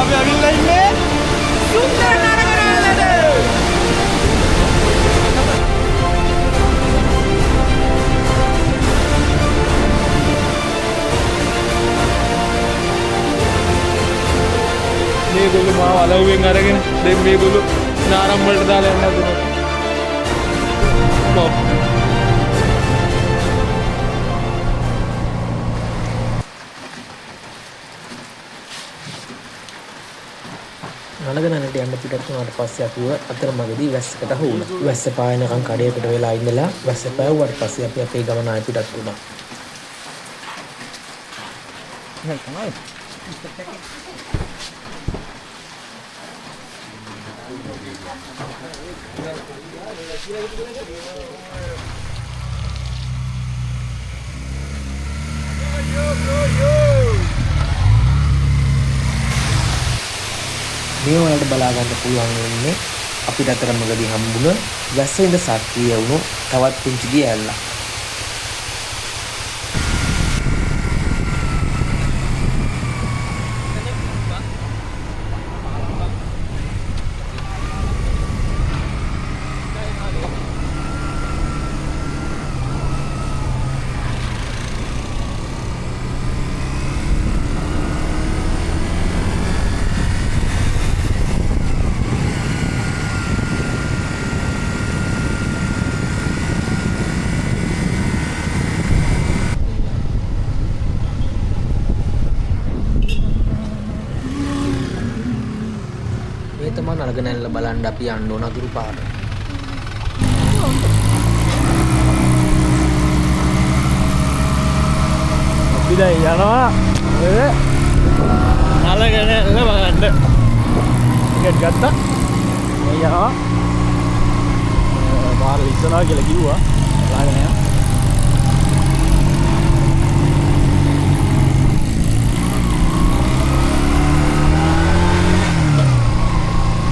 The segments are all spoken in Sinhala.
අපි අවිල්ලා ඉන්නේ සුන්දර නරකරල්ලද. මේගොල්ලෝ මාව අලව්වෙන් අරගෙන දැන් මේගොල්ලෝ නාරම් වලට දාලා යන්න හදනවා. නලගනනට යන්න පිටත් වුණාට පස්සේ අපිව අතරමඟදී වැස්සකට අහු වුණා. වැස්ස පායනකම් කඩේකට වෙලා ඉඳලා වැස්ස පෑවුවාට පස්සේ අපි අපේ ගමන ආයෙ පිටත් වුණා. මේ වලට බලා ගන්න පුළුවන් වෙන්නේ අපිට අතරමඟදී හම්බුන වැස්සෙන්ද සක්‍රිය වුණු තවත් පුංචි දිය ඇල්ලක්. තමා නලගනැල්ල බලන්න අපි යන්න ඕන අතුරු පාර. අපි දැන් යනවා නලගනැල්ල බලන්න. ටිකට් ගත්තා. යනවා. පාර ඉස්සරහා කියලා කිව්වා. බලාගෙන යනවා.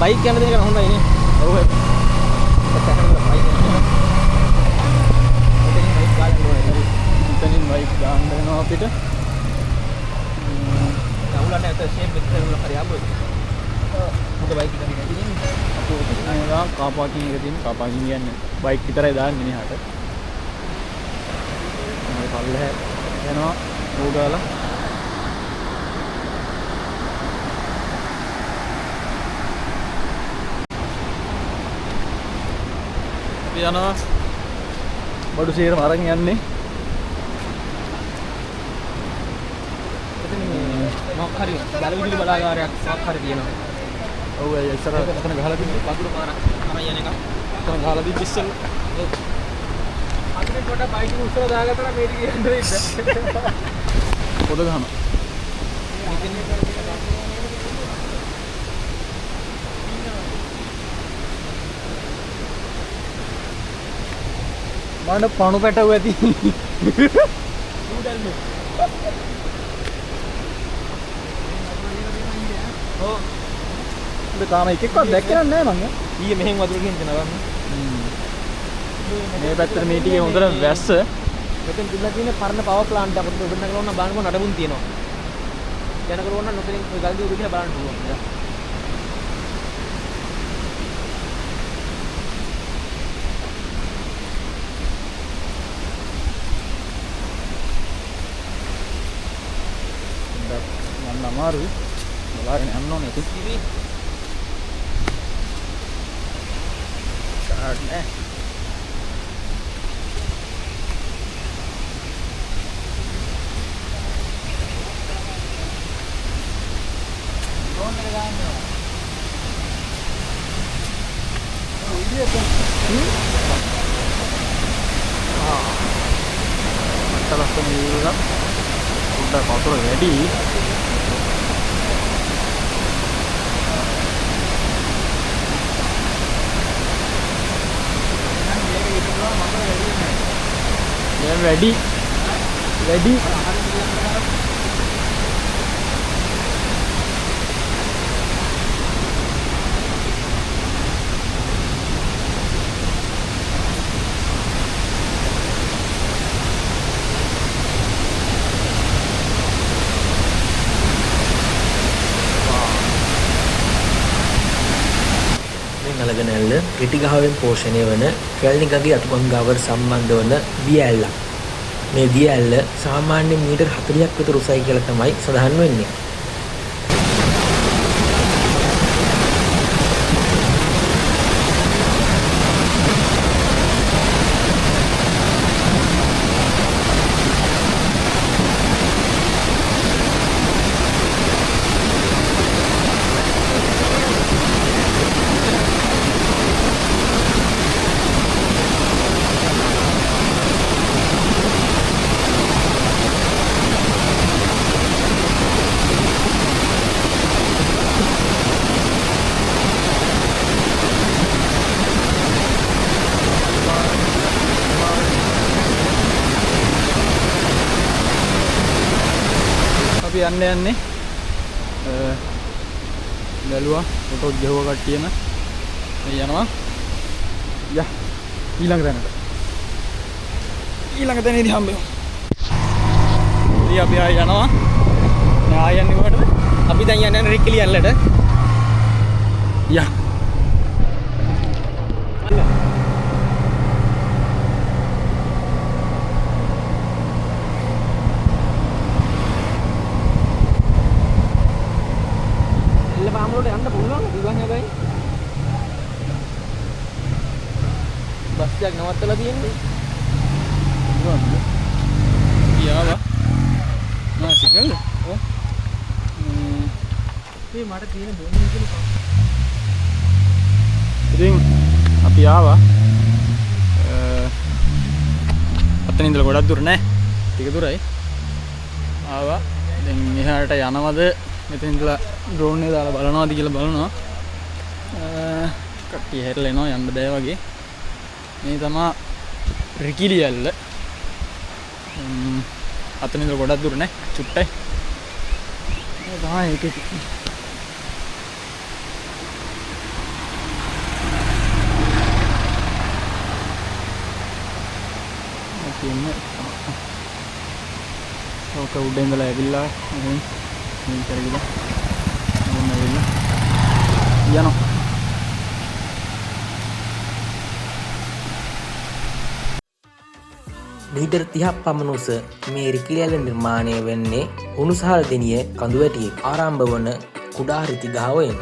බයික් යන දෙයක හොඳයි නේ. ඔව් ඒක. එතනින් බයික් ගන්න වෙනවා අපිට. නවුලන්නේ අත ෂේප් එක කරලා හරි ආපුවා. මොකද බයික් එක දිගට තියෙන්නේ. අපෝ නේද කාර් පාකින් එක තියෙන කාර් පාකින් කියන්නේ බයික් විතරයි දාන්නේ මෙහාට. මම පල්ලෙහ යනවා ඕගාලා. යනවා බඩු සේරම අරන් යන්නේ. එතන මේ මොකක් හරි දරවිදුලි බලාගාරයක් මොකක් හරි තියෙනවා. ඔව් ඒ ඉස්සර එතන ගහලා තිබ්බේ වතුර පාරක් තමයි යන එක. එතන ගහලා තිබ්බේ ඉස්සෙල්ල. අපිට පොඩ බයික් උස්සලා දාගත්තා නම් මේක කියන්නේ ඉන්න. පොද ගහනවා. මම පණු පැටව ඇති. ඌඩල්ලු. ඔව්. තාම එකෙක්වත් දැක්කේ නැහැ මං. ඊයේ මෙහෙන් වතුර ගිහින් දෙනවා මම. මේ පැත්තට මේ ටිකේ හොඳට වැස්ස. මෙතෙන් තිබිලා තියෙන පරණ පවර් ප්ලාන්ට් එකක් අපිට උඩ නගලා ඕන බලන්න නඩමුන් තියෙනවා. යනකොට ඕන නොතෙන් ඔය ගල්දී උඩ ගිහලා බලන්න පුළුවන්. යන්න අමාරුයි. බලාගෙන යන්න ඕනේ ඉතින්. ඉවි. කාඩ් නෑ. ඩ්‍රෝන් එක ගන්නවා. ඔව් ඉතින්. මටලස්ස නීලා. උඩ වතුර වැඩි. වැඩි ගලගනැල්ල රිටිගහවෙන් පෝෂණය වන කැලණිගඟේ අතුගංගාවට සම්බන්ධ වන දිය ඇල්ලක්. මේ දිය ඇල්ල සාමාන්‍යයෙන් මීටර් 40ක් විතර උසයි කියලා තමයි සඳහන් වෙන්නේ. අපි යන්නේ බැලුවා ෆොටෝ ගෙවුව කට්ටියම මේ යනවා යා ඊළඟ තැනදී හම්බෙමු. ඉතින් අපි ආය යනවා. ආය යන්නේ කොහෙටද? අපි දැන් යන්නේ රිකිලි ඇල්ලට. යා යන්න පුළුවන් ඉතින් හැබැයි බස් එකක් නවත්තලා තියෙන්නේ. යාවා නෑ සිග්නල් ඔව් මේ මට තියෙන බෝනින් කියලා ඉතින් අපි ආවා අතන ඉඳලා ගොඩක් දුර නෑ ටික දුරයි ආවා. දැන් එහාට යනවද මෙතන ඉඳලා ඩ්‍රෝන් එක දාලා බලනවාද කියලා බලනවා. කට්ටිය හැරලා එනවා යන්න බෑ වගේ. මේ තමයි රිකිලි ඇල්ල. අතන ඉඳලා ගොඩක් දුර නෑ චුට්ටයි. මේ තමයි ඒකේ. ඕක උඩ ඉඳලා ඇවිල්ලා මේ කරගිලා මොන ඇවිල්ලා යනවා. මීටර් 30ක් පමණ උස මේ රිකිලි ඇල්ල නිර්මාණය වෙන්නේ උණුසහල් දෙනිය කඳුවැටියේ ආරම්භ වන කුඩා රිටිගහවෙන්.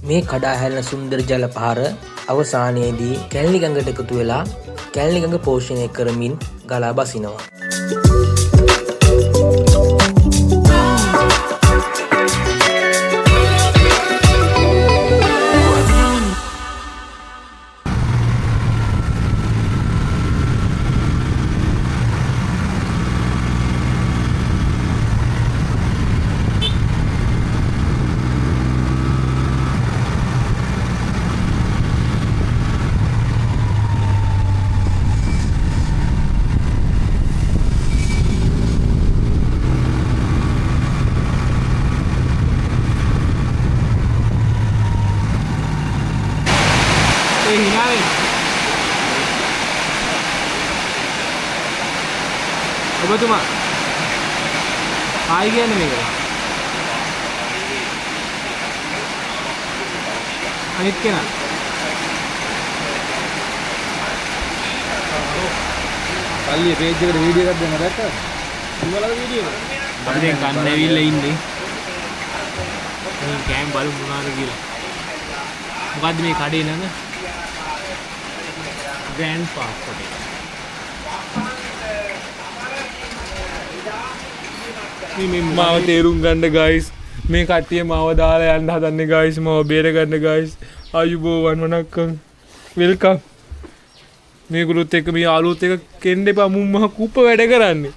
මේ කඩා හැලෙන සුන්දර ජල පහර අවසානයේදී කැලණි ගඟට එකතු වෙලා කැලණි ගඟ පෝෂණය කරමින් ගලා බසිනවා. ඔබතුමා ආයි කියන්නේ මේක. අනිත් කෙනා. පල්ලියේ පේජ් එකට වීඩියෝ එකක් දෙන්න දැක්කද? ඉවලද වීඩියෝ එක? අපි දැන් කන්න ඇවිල්ලා ඉන්නේ. මේ කෑම් බලමු මොනවාද කියලා. මොකද්ද මේ කඩේ ළඟ? Grand Park hotel. මාව තේරුම් ගන්න ගයිස් මේ කට්ටිය මාව දාලා යන්න හදන්නේ ගයිස් මාව බේර ගන්න ගයිස් ආයුබෝවන් වණක්කම් වෙල්කම් මේගොල්ලොත් එක්ක මේ යාළුවොත් එක්ක කෙන්න එපා මුම් මහ කුප්ප වැඩ කරන්නේ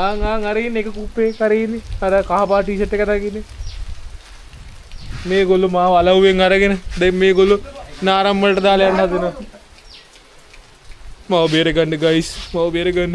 ආන් අරගෙන එක කුප්පේ කරේනේ අර කහ පාට ටී-ෂර්ට් එක දාගෙන මේගොල්ලෝ මාව අලව්වෙන් අරගෙන දැන් මේගොල්ලෝ නාරම් වලට දාලා යන්න හදනවා මාව බේර ගන්න ගයිස් මාව බේර ගන්න